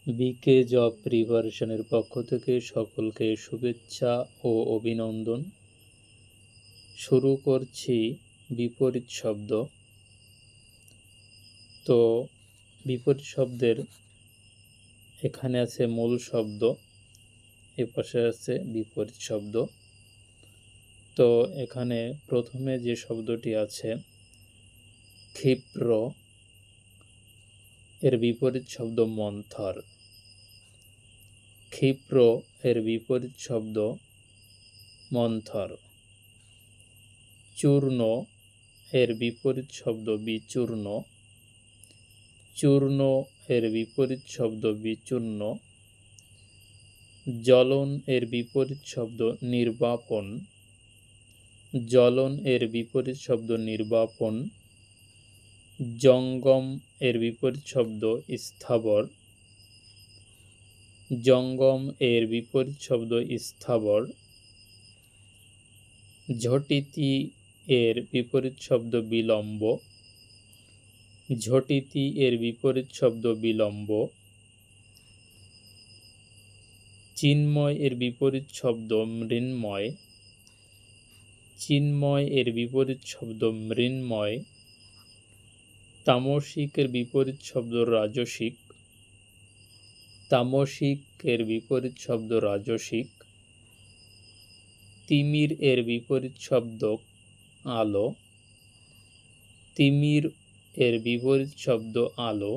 বিকে job প্রিপারেশনের পক্ষ থেকে সকলকে শুভেচ্ছা ও অভিনন্দন। শুরু করছি বিপরীত শব্দ। তো বিপরীত শব্দের এখানে আছে মূল শব্দ, এপাশে আছে বিপরীত শব্দ। তো এখানে প্রথমে যে শব্দটি আছে ক্ষিপ্র, এর বিপরীত শব্দ মন্থর। ক্ষিপ্র এর বিপরীত শব্দ মন্থর। চূর্ণ এর বিপরীত শব্দ বিচূর্ণ। চূর্ণ এর বিপরীত শব্দ বিচূর্ণ। জ্বলন এর বিপরীত শব্দ নির্বাপন। জ্বলন এর বিপরীত শব্দ নির্বাপন। জঙ্গম এর বিপরীত শব্দ স্থাবর। জঙ্গম এর বিপরীত শব্দ স্থাবর। ঝটিতি এর বিপরীত শব্দ বিলম্ব। ঝটিতি এর বিপরীত শব্দ বিলম্ব। চিন্ময় এর বিপরীত শব্দ মৃন্ময়। চিন্ময় এর বিপরীত শব্দ মৃন্ময়। তামসিক এর বিপরীত শব্দ রাজসিক। তামসিক এর বিপরীত শব্দ রাজসিক। তিমির এর বিপরীত শব্দ আলো। তিমির এর বিপরীত শব্দ আলো।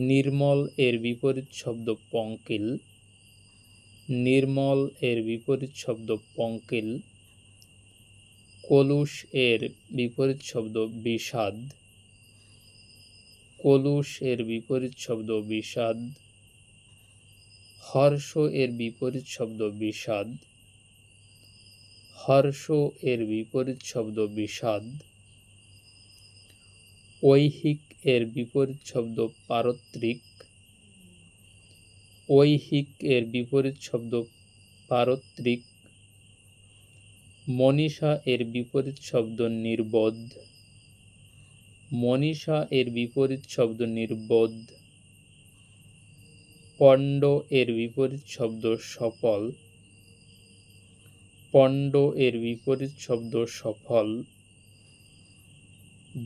নির্মল এর বিপরীত শব্দ পঙ্কিল। নির্মল এর বিপরীত শব্দ পঙ্কিল। কলুষ এর বিপরীত শব্দ বিষাদ। কলুষ এর বিপরীত শব্দ বিষাদ। হর্ষ এর বিপরীত শব্দ বিষাদ। হর্ষ এর বিপরীত শব্দ বিষাদ। ঐহিক এর বিপরীত শব্দ পারত্রিক। ঐহিক এর বিপরীত শব্দ পারত্রিক। মনীষা এর বিপরীত শব্দ নির্বোধ। মনীষা এর বিপরীত শব্দ নির্বোধ। পণ্ড এর বিপরীত শব্দ সফল। পণ্ড এর বিপরীত শব্দ সফল।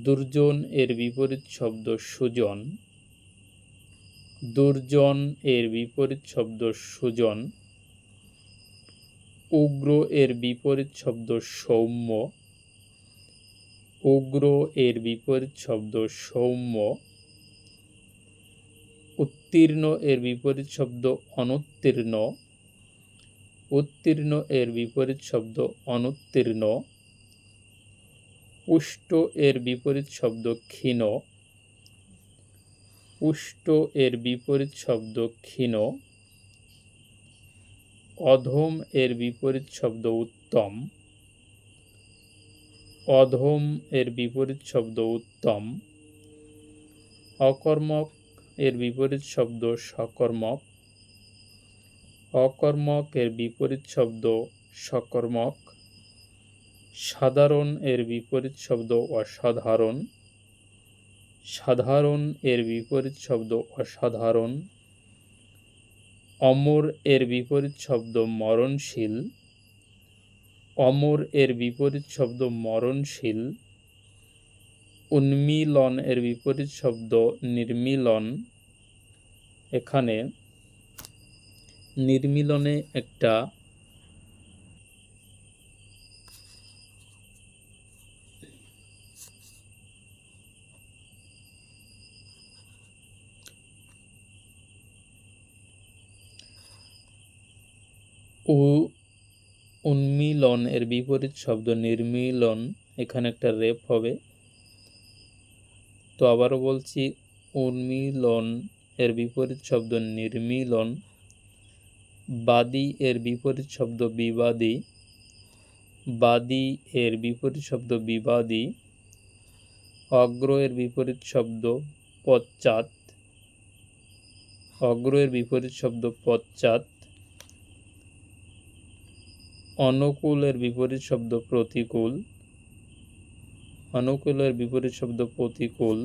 দুর্জন এর বিপরীত শব্দ সুজন। দুর্জন এর বিপরীত শব্দ সুজন। উগ্র এর বিপরীত শব্দ সৌম্য। উগ্র এর বিপরীত শব্দ সৌম্য। উত্তীর্ণ এর বিপরীত শব্দ অনুত্তীর্ণ। উত্তীর্ণ এর বিপরীত শব্দ অনুত্তীর্ণ। পুষ্ট এর বিপরীত শব্দ ক্ষীণ। পুষ্ট এর বিপরীত শব্দ ক্ষীণ। অধম এর বিপরীত শব্দ উত্তম। অধম এর বিপরীত শব্দ উত্তম। অকর্মক এর বিপরীত শব্দ সকর্মক। অকর্মক এর বিপরীত শব্দ সকর্মক। সাধারণ এর বিপরীত শব্দ অসাধারণ। সাধারণ এর বিপরীত শব্দ অসাধারণ। অমর এর বিপরীত শব্দ মরণশীল। অমর এর বিপরীত শব্দ মরণশীল। উন্মীলন এর বিপরীত শব্দ নির্মীলন। এখানে নির্মীলনে একটা উন্মীলন এর বিপরীত শব্দ নির্মীলন, এখানে একটা রেপ হবে। তো আবারও বলছি, উন্মীলন এর বিপরীত শব্দ নির্মীলন। বাদী এর বিপরীত শব্দ বিবাদী। বাদী এর বিপরীত শব্দ বিবাদী। অগ্র এর বিপরীত শব্দ পশ্চাৎ। অগ্র এর বিপরীত শব্দ পশ্চাৎ। অনুকূল এর বিপরীত শব্দ প্রতিকূল। অনুকূল এর বিপরীত শব্দ প্রতিকূল।